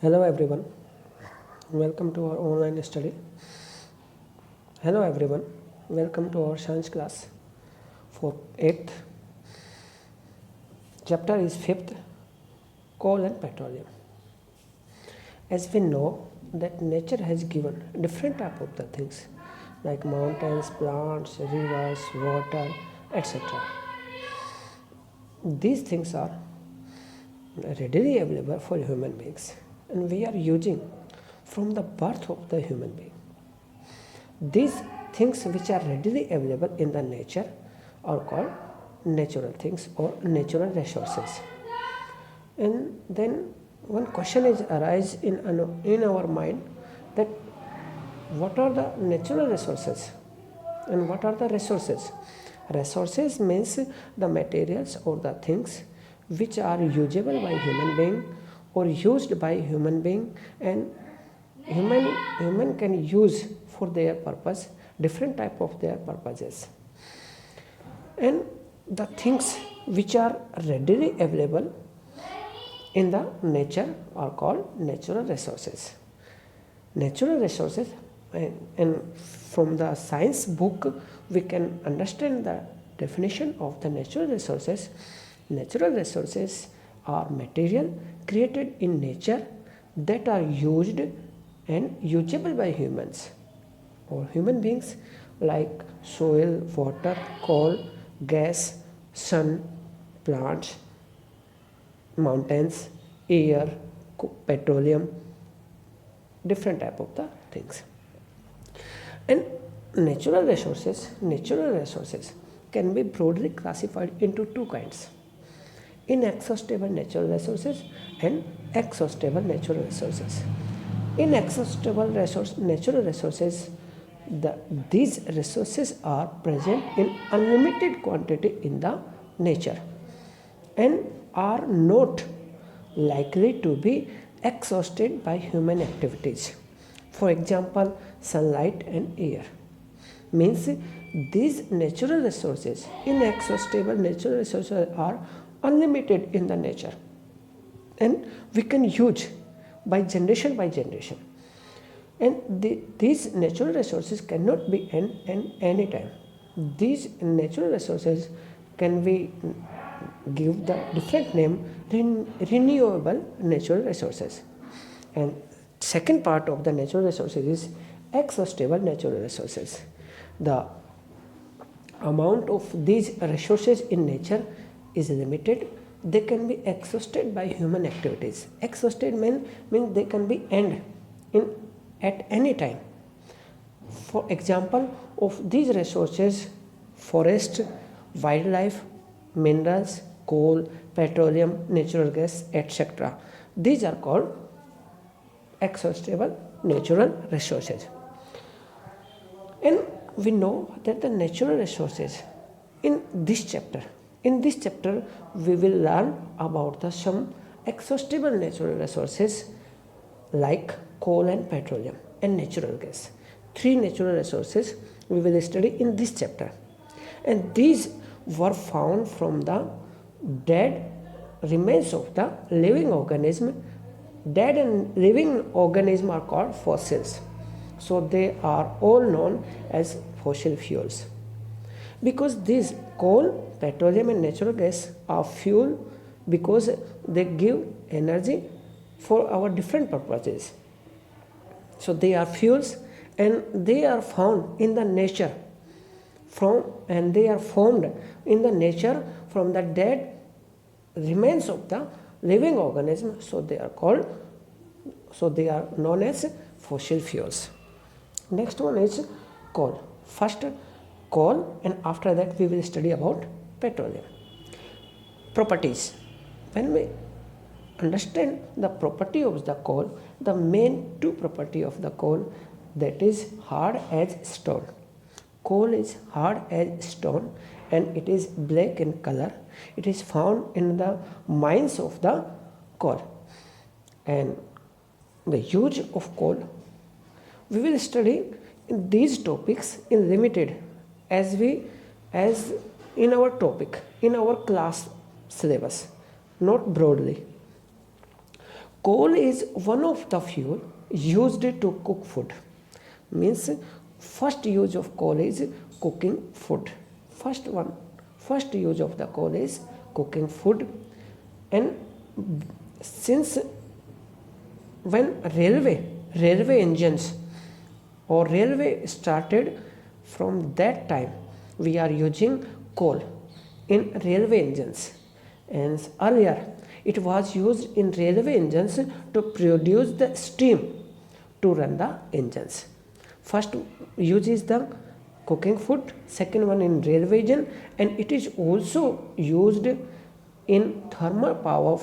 Hello everyone, welcome to our online study. Hello everyone, welcome to our science class for 8th. Chapter is 5th, coal and petroleum. As we know that nature has given different type of the things like mountains, plants, rivers, water, etc. These things are readily available for human beings and we are using from the birth of the human being. These things which are readily available in the nature are called natural things or natural resources. And then one question is arise in our mind that what are the natural resources and what are the resources? Resources means the materials or the things which are usable by human being or used by human being, and human can use for their purpose different type of their purposes. And the things which are readily available in the nature are called natural resources. Natural resources, and from the science book we can understand the definition of the natural resources. Natural resources are material created in nature that are used and usable by humans or human beings, like soil, water, coal, gas, sun, plants, mountains, air, petroleum, different type of the things. And natural resources can be broadly classified into two kinds: inexhaustible natural resources and exhaustible natural resources. Inexhaustible natural resources, these resources are present in unlimited quantity in the nature and are not likely to be exhausted by human activities. For example, sunlight and air. Means these natural resources, inexhaustible natural resources, are unlimited in the nature and we can use by generation, and these natural resources cannot be end any time. These natural resources can be give the different name renewable natural resources. And second part of the natural resources is exhaustible natural resources. The amount of these resources in nature is limited. They can be exhausted by human activities. Exhausted means they can be end at any time. For example of these resources: forest, wildlife, minerals, coal, petroleum, natural gas, etc. These are called exhaustible natural resources. And we know that the natural resources in this chapter we will learn about some exhaustible natural resources like coal and petroleum and natural gas. Three natural resources we will study in this chapter, and these were found from the dead remains of the living organism. Dead and living organisms are called fossils, so they are all known as fossil fuels. Because these coal, petroleum and natural gas are fuel because they give energy for our different purposes. So they are fuels and they are found in the nature they are formed in the nature from the dead remains of the living organism, so they are known as fossil fuels. Next one is coal. First coal, and after that we will study about petroleum. Properties. When we understand the property of the coal, the main two property of the coal, that is hard as stone. Coal is hard as stone and it is black in color. It is found in the mines of the coal. And the use of coal, we will study in these topics in limited as in our topic, in our class syllabus, not broadly. Coal is one of the fuel used to cook food. Means first use of coal is cooking food. First use of the coal is cooking food. And since when railway engines or railway started, from that time we are using coal in railway engines. And earlier it was used in railway engines to produce the steam to run the engines. First use is the cooking food, second one in railway engine, and it is also used in thermal power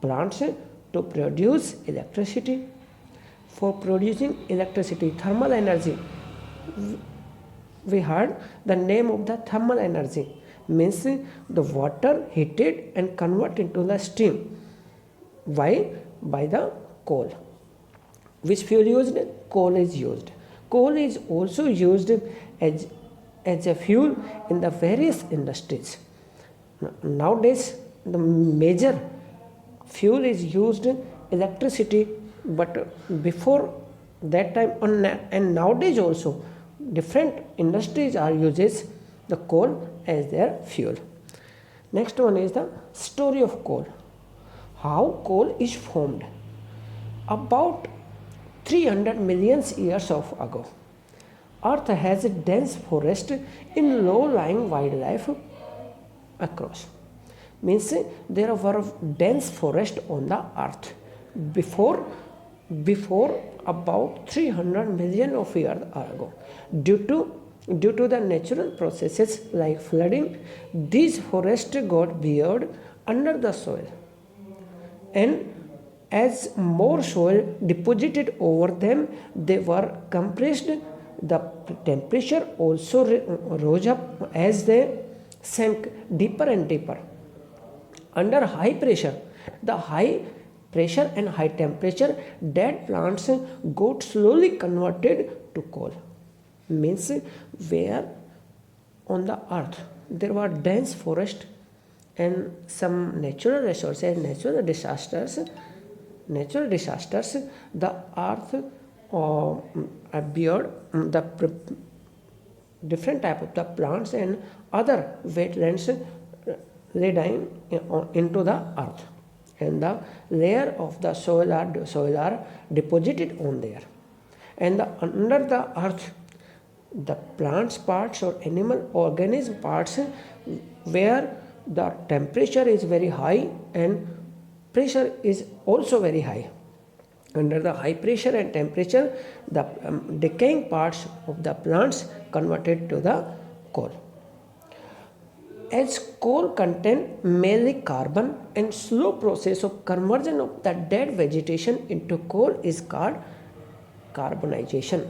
plants to produce electricity. For producing electricity, thermal energy, we heard the name of the thermal energy, means the water heated and converted into the steam. Why? By the coal. Which fuel used? Coal is used. Coal is also used as a fuel in the various industries. Nowadays the major fuel is used electricity, but before that time and nowadays also different industries are uses the coal as their fuel. Next one is the story of coal. How coal is formed. About 300 million years ago, Earth has a dense forest in low-lying wildlife across. Means there were dense forest on the earth before about 300 million of years ago. Due to the natural processes like flooding, these forests got buried under the soil, and as more soil deposited over them, they were compressed. The temperature also rose up as they sank deeper and deeper. Under high pressure, the high pressure and high temperature, dead plants got slowly converted to coal. Means where on the earth there were dense forest and some natural resources, natural disasters, the earth appeared the different type of the plants and other wetlands lay down into the earth, and the layer of the soil are deposited on there, and under the earth the plants parts or animal organism parts where the temperature is very high and pressure is also very high. Under the high pressure and temperature, the decaying parts of the plants converted to the coal. As coal contains mainly carbon, and slow process of conversion of the dead vegetation into coal is called carbonization.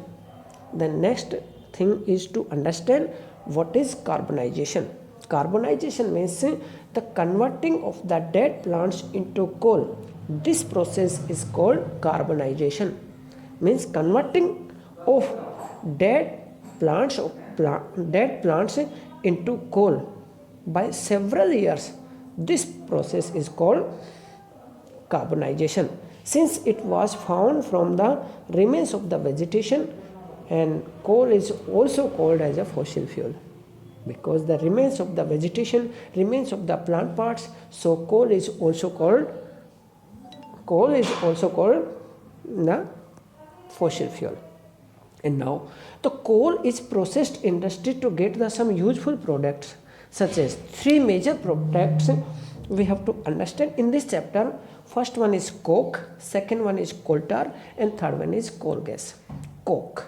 The next thing is to understand what is carbonization. Carbonization means the converting of the dead plants into coal. This process is called carbonization. Means converting of dead plants into coal by several years. This process is called carbonization. Since it was found from the remains of the vegetation, and coal is also called as a fossil fuel because the remains of the vegetation, remains of the plant parts, so coal is also called the fossil fuel. And now the coal is processed industry to get some useful products, such as three major products we have to understand in this chapter. First one is coke, second one is coal tar, and third one is coal gas. Coke.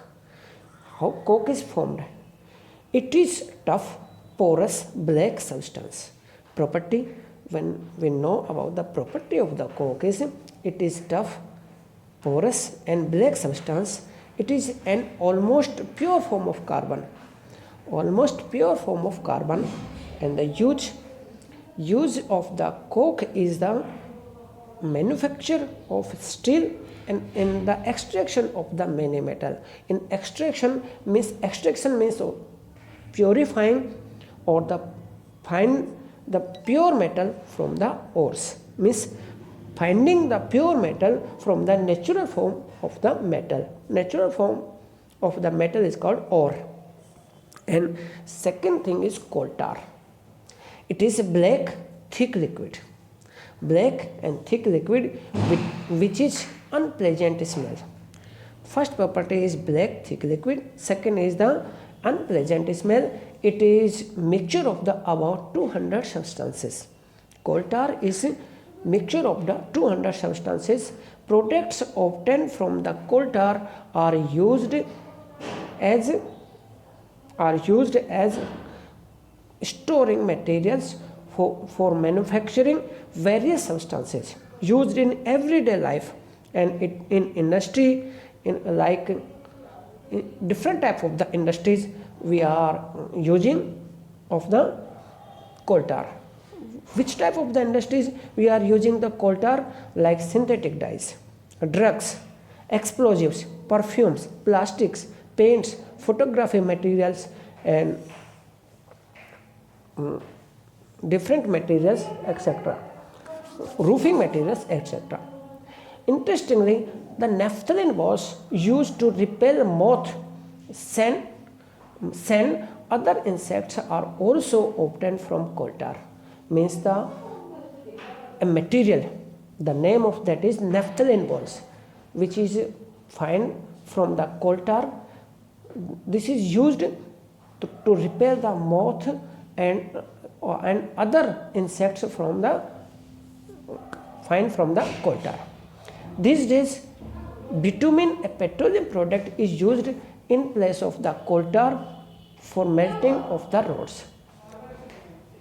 How coke is formed? It is tough, porous, black substance. Property, when we know about the property of the coke is, it is tough, porous and black substance. It is an almost pure form of carbon. And the use of the coke is the manufacture of steel and in the extraction of the many metal. In extraction means purifying or the find the pure metal from the ores. Means finding the pure metal from the natural form of the metal. Natural form of the metal is called ore. And second thing is coal tar. It is a black thick liquid. Black and thick liquid which is unpleasant smell. First property is black thick liquid. Second is the unpleasant smell. It is mixture of the about 200 substances. Coal tar is mixture of the 200 substances. Products obtained from the coal tar are used as storing materials for manufacturing various substances used in everyday life and in industry, in different type of the industries we are using of the coal tar. Which type of the industries we are using the coal tar? Like synthetic dyes, drugs, explosives, perfumes, plastics, paints, photography materials, and different materials, etc. Roofing materials, etc. Interestingly, the naphthalene was used to repel moth, sand. Other insects are also obtained from coal tar. Means a material, the name of that is naphthalene balls, which is found from the coal tar. This is used to repel the moth and other insects from the coal tar. These days, bitumen, a petroleum product, is used in place of the coal tar for melting of the roads.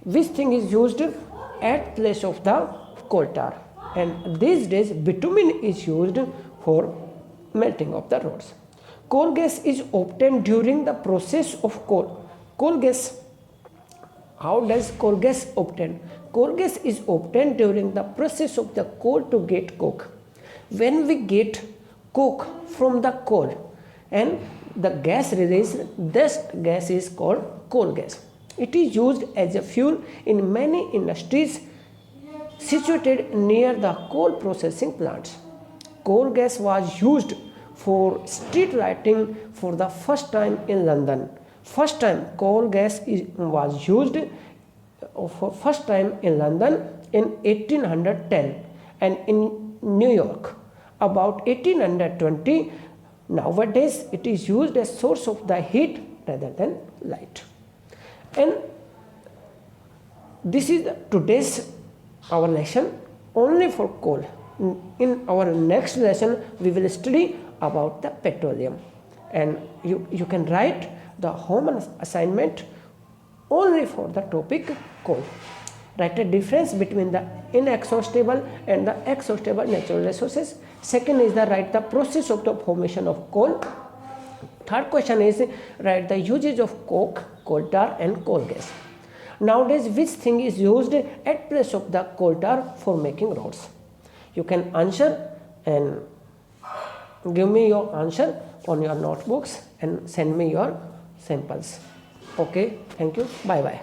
Which thing is used at place of the coal tar? And these days, bitumen is used for melting of the roads. Coal gas is obtained during the process of coal gas. How does coal gas obtained? Coal gas is obtained during the process of the coal to get coke. When we get coke from the coal and the gas released, this gas is called coal gas. It is used as a fuel in many industries situated near the coal processing plants. Coal gas was used for street lighting for the first time in London. First time coal gas was used for first time in London in 1810 and in New York about 1820. Nowadays it is used as source of the heat rather than light. And this is today's our lesson only for coal. In our next lesson we will study about the petroleum, and you can write the home assignment only for the topic coal. Write a difference between the inexhaustible and the exhaustible natural resources. Second is the write the process of the formation of coal. Third question is write the uses of coke, coal tar and coal gas. Nowadays, which thing is used at place of the coal tar for making roads? You can answer and give me your answer on your notebooks and send me your samples. Okay, thank you. Bye bye.